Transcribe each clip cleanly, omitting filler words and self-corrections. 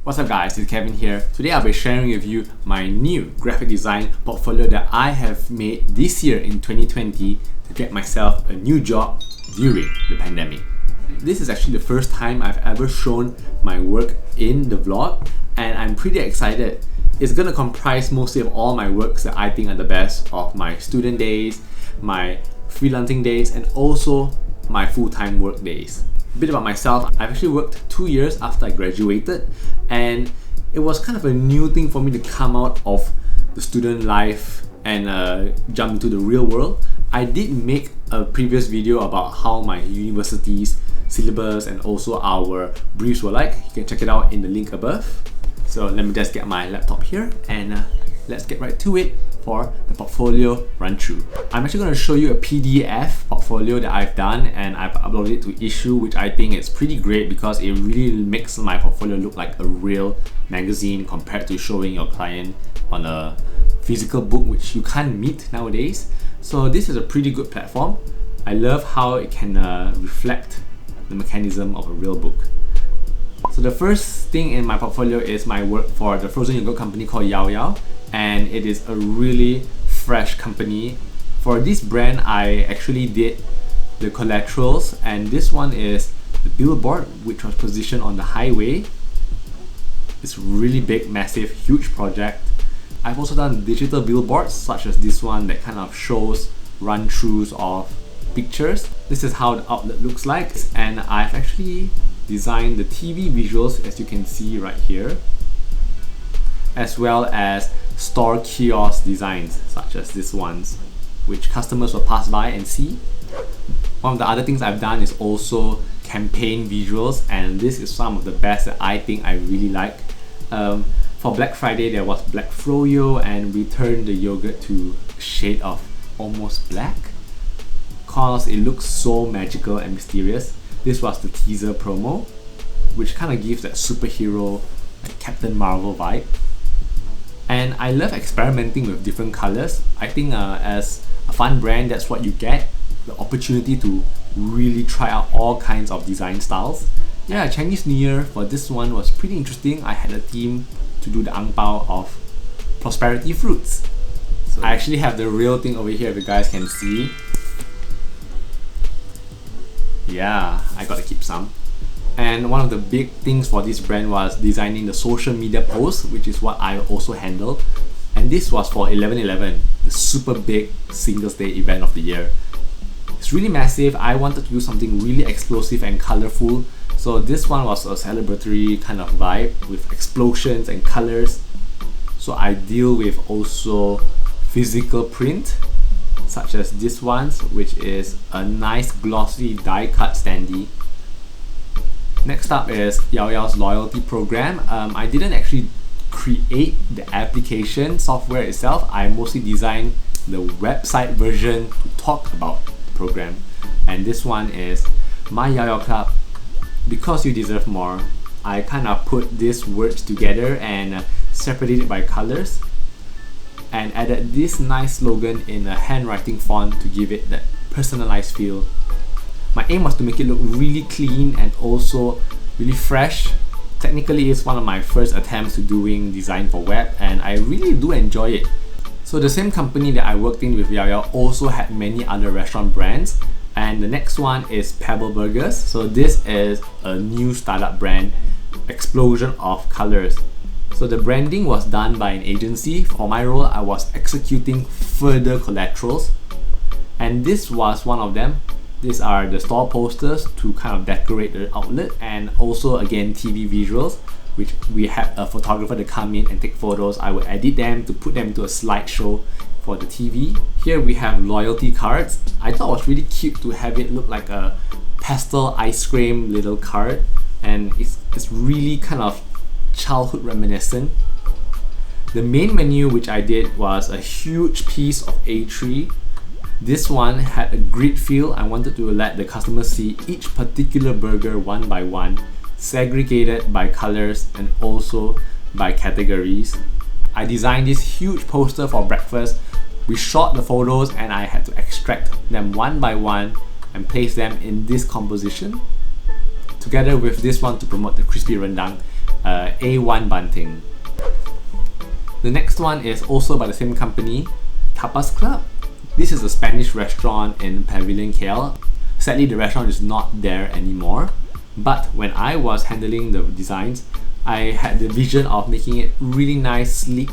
What's up guys, it's Kevin here. Today I'll be sharing with you my new graphic design portfolio that I have made this year in 2020 to get myself a new job during the pandemic. This is actually the first time I've ever shown my work in the vlog and I'm pretty excited. It's gonna comprise mostly of all my works that I think are the best of my student days, my freelancing days, and also my full-time work days. A bit about myself, I've actually worked 2 years after I graduated and it was kind of a new thing for me to come out of the student life and jump into the real world. I did make a previous video about how my university's syllabus and also our briefs were like. You can check it out in the link above. So let me just get my laptop here and let's get right to it for the portfolio run through. I'm actually going to show you a PDF portfolio that I've done and I've uploaded it to Issue, which I think is pretty great because it really makes my portfolio look like a real magazine compared to showing your client on a physical book, which you can't meet nowadays. So this is a pretty good platform. I love how it can reflect the mechanism of a real book. So the first thing in my portfolio is my work for the frozen yogurt company called YOYO, and it is a really fresh company. For this brand, I actually did the collaterals, and this one is the billboard which was positioned on the highway. It's really big, massive, huge project. I've also done digital billboards such as this one that kind of shows run-throughs of pictures. This is how the outlet looks like, and I've actually designed the TV visuals as you can see right here, as well as store kiosk designs such as this ones, which customers will pass by and see. One of the other things I've done is also campaign visuals, and this is some of the best that I think I really like. For Black Friday there was Black Froyo, and we turned the yogurt to a shade of almost black cause it looks so magical and mysterious. This was the teaser promo, which kind of gives that superhero, like Captain Marvel vibe. And I love experimenting with different colors. I think as a fun brand, that's what you get, the opportunity to really try out all kinds of design styles. Yeah, Chinese New Year for this one was pretty interesting. I had a theme to do the ang pao of prosperity fruits. So I actually have the real thing over here if you guys can see. Yeah, I gotta keep some. And one of the big things for this brand was designing the social media posts, which is what I also handled. And this was for 11/11, the super big Singles Day event of the year. It's really massive. I wanted to do something really explosive and colorful. So this one was a celebratory kind of vibe with explosions and colors. So I deal with also physical print, such as this one's, which is a nice glossy die cut standee. Next up is YOYO's loyalty program. I didn't actually create the application software itself. I mostly designed the website version to talk about the program. And this one is My YOYO Club, Because You Deserve More. I kind of put these words together and separated it by colors and added this nice slogan in a handwriting font to give it that personalized feel. My aim was to make it look really clean and also really fresh. Technically, it's one of my first attempts to doing design for web and I really do enjoy it. So the same company that I worked in with YOYO also had many other restaurant brands, and the next one is Pebble Burgers. So this is a new startup brand, explosion of colors. So the branding was done by an agency. For my role, I was executing further collaterals, and this was one of them. These are the store posters to kind of decorate the outlet, and also again TV visuals, which we had a photographer to come in and take photos. I would edit them to put them into a slideshow for the TV. Here we have loyalty cards. I thought it was really cute to have it look like a pastel ice cream little card, and it's really kind of childhood reminiscent. The main menu which I did was a huge piece of A3. This one had a grid feel. I wanted to let the customer see each particular burger one by one, segregated by colors and also by categories. I designed this huge poster for breakfast. We shot the photos and I had to extract them one by one and place them in this composition, together with this one to promote the crispy rendang. A1 bunting. The next one is also by the same company, Tapas Club. This is a Spanish restaurant in Pavilion KL. Sadly, the restaurant is not there anymore. But when I was handling the designs, I had the vision of making it really nice, sleek,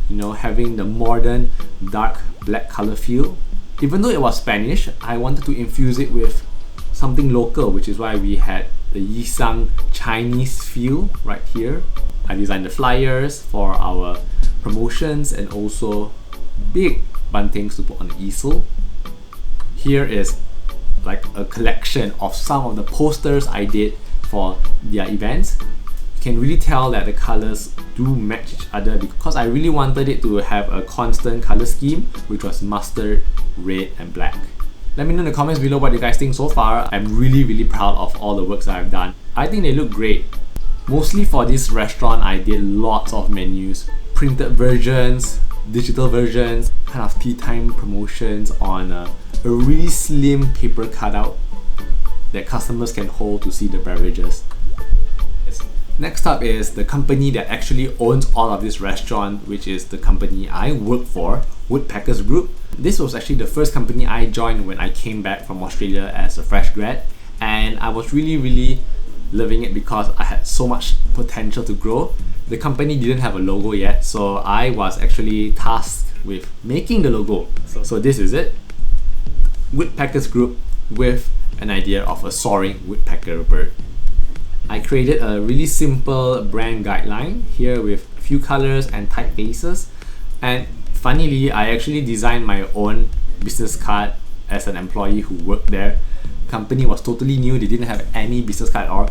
you know, having the modern, dark black color feel. Even though it was Spanish, I wanted to infuse it with something local, which is why we had the Yisang Chinese feel right here. I designed the flyers for our promotions and also big buntings to put on the easel. Here is like a collection of some of the posters I did for their events. You can really tell that the colors do match each other because I really wanted it to have a constant color scheme, which was mustard, red and black. Let me know in the comments below what you guys think so far. I'm really proud of all the works that I've done. I think they look great. Mostly for this restaurant, I did lots of menus, printed versions, digital versions, kind of tea time promotions on a really slim paper cutout that customers can hold to see the beverages. Next up is the company that actually owns all of this restaurant, which is the company I work for, Woodpeckers Group. This was actually the first company I joined when I came back from Australia as a fresh grad, and I was really loving it because I had so much potential to grow. The company didn't have a logo yet, so I was actually tasked with making the logo. So this is it. Woodpeckers Group with an idea of a soaring woodpecker bird. I created a really simple brand guideline here with a few colors and typefaces, and funnily I actually designed my own business card as an employee who worked there. Company was totally new, they didn't have any business card at all.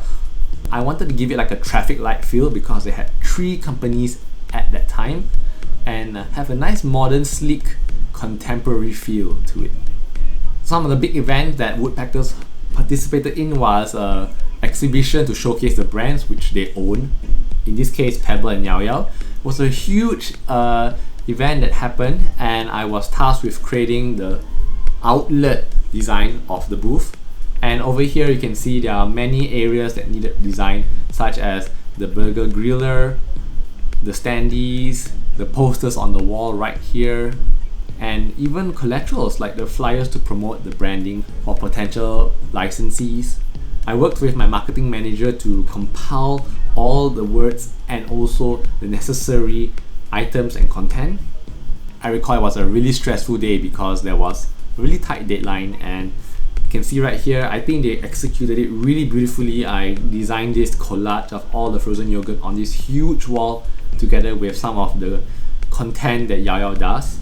I wanted to give it like a traffic light feel because they had 3 companies at that time and have a nice modern, sleek, contemporary feel to it. Some of the big events that Woodpeckers participated in was an exhibition to showcase the brands which they own. In this case, Pebble and YOYO. It was a huge event that happened, and I was tasked with creating the outlet design of the booth. And over here you can see there are many areas that needed design, such as the burger griller, the standees, the posters on the wall right here, and even collaterals like the flyers to promote the branding for potential licensees. I worked with my marketing manager to compile all the words and also the necessary items and content. I recall it was a really stressful day because there was a really tight deadline, and you can see right here, I think they executed it really beautifully. I designed this collage of all the frozen yogurt on this huge wall together with some of the content that YOYO does.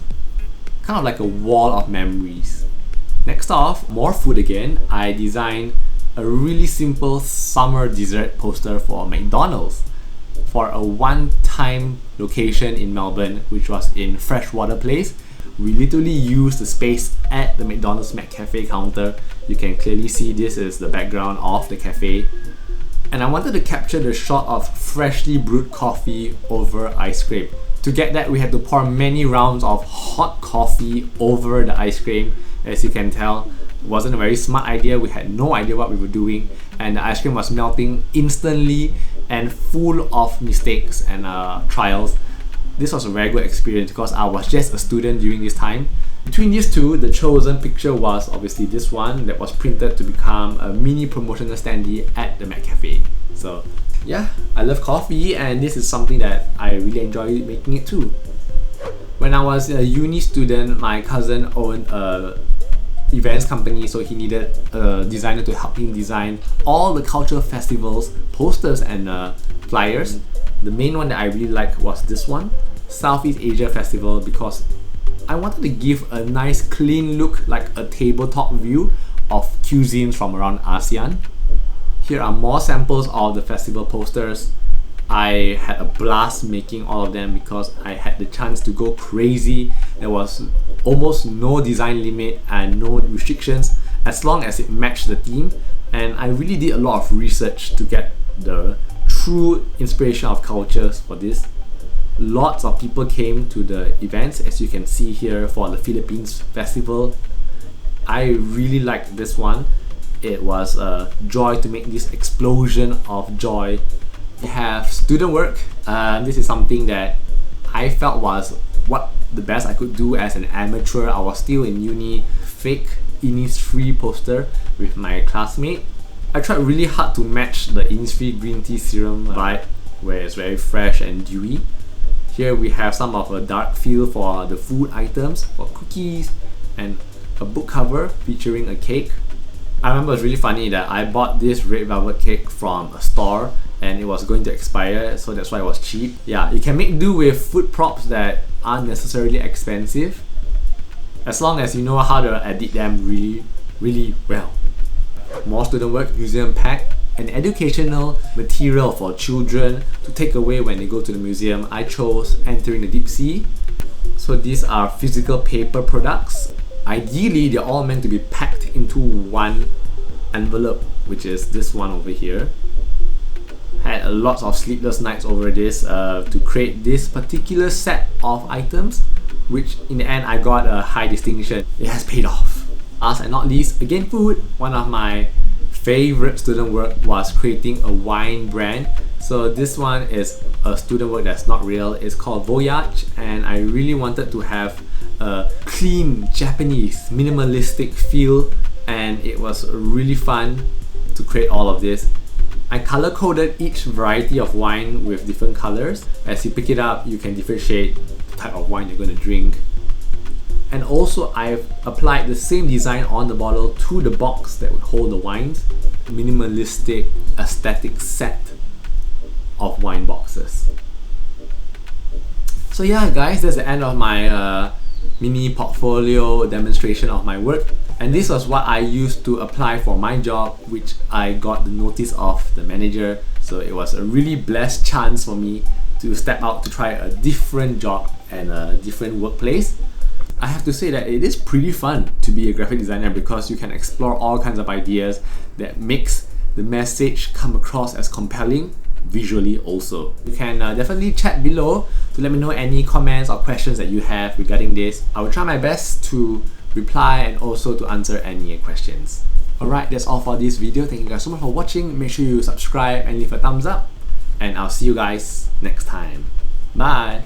Kind of like a wall of memories. Next off, more food again. I designed a really simple summer dessert poster for McDonald's for a one-time location in Melbourne, which was in Freshwater Place. We literally used the space at the McDonald's McCafe counter. You can clearly see this is the background of the cafe. And I wanted to capture the shot of freshly brewed coffee over ice cream. To get that, we had to pour many rounds of hot coffee over the ice cream. As you can tell, it wasn't a very smart idea. We had no idea what we were doing, and the ice cream was melting instantly and full of mistakes and trials. This was a very good experience because I was just a student during this time. Between these two, the chosen picture was obviously this one that was printed to become a mini promotional standee at the McCafe. So yeah, I love coffee, and this is something that I really enjoy making it too. When I was a uni student, my cousin owned a events company, so he needed a designer to help him design all the cultural festivals, posters and flyers. The main one that I really liked was this one, Southeast Asia Festival, because I wanted to give a nice clean look, like a tabletop view of cuisines from around ASEAN. Here are more samples of the festival posters. I had a blast making all of them because I had the chance to go crazy. There was almost no design limit and no restrictions as long as it matched the theme, and I really did a lot of research to get the true inspiration of cultures for this. Lots of people came to the events, as you can see here for the Philippines festival. I really liked this one. It was a joy to make this explosion of joy We have student work. This is something that I felt was what the best I could do as an amateur. I was still in uni, fake Innisfree poster with my classmate. I tried really hard to match the Innisfree green tea serum vibe, where it's very fresh and dewy. Here we have some of a dark feel for the food items, for cookies, and a book cover featuring a cake. I remember it was really funny that I bought this red velvet cake from a store and it was going to expire, so that's why it was cheap. Yeah, you can make do with food props that aren't necessarily expensive, as long as you know how to edit them really well. More student work, museum pack, an educational material for children to take away when they go to the museum. I chose Entering the Deep Sea. So these are physical paper products. Ideally, they're all meant to be packed into one envelope, which is this one over here. Had lots of sleepless nights over this to create this particular set of items, which in the end I got a high distinction. It has paid off. Last and not least, again food. One of my favorite student work was creating a wine brand. So this one is a student work that's not real. It's called Voyage, and I really wanted to have a clean Japanese minimalistic feel, and it was really fun to create all of this. I color coded each variety of wine with different colors. As you pick it up, you can differentiate the type of wine you're going to drink. And also I've applied the same design on the bottle to the box that would hold the wines. Minimalistic aesthetic set of wine boxes. So yeah guys, that's the end of my mini portfolio demonstration of my work. And this was what I used to apply for my job, which I got the notice of the manager. So it was a really blessed chance for me to step out to try a different job and a different workplace. I have to say that it is pretty fun to be a graphic designer because you can explore all kinds of ideas that makes the message come across as compelling visually also. You can definitely chat below to let me know any comments or questions that you have regarding this. I will try my best to reply and also to answer any questions. Alright, that's all for this video. Thank you guys so much for watching. Make sure you subscribe and leave a thumbs up, and I'll see you guys next time. Bye!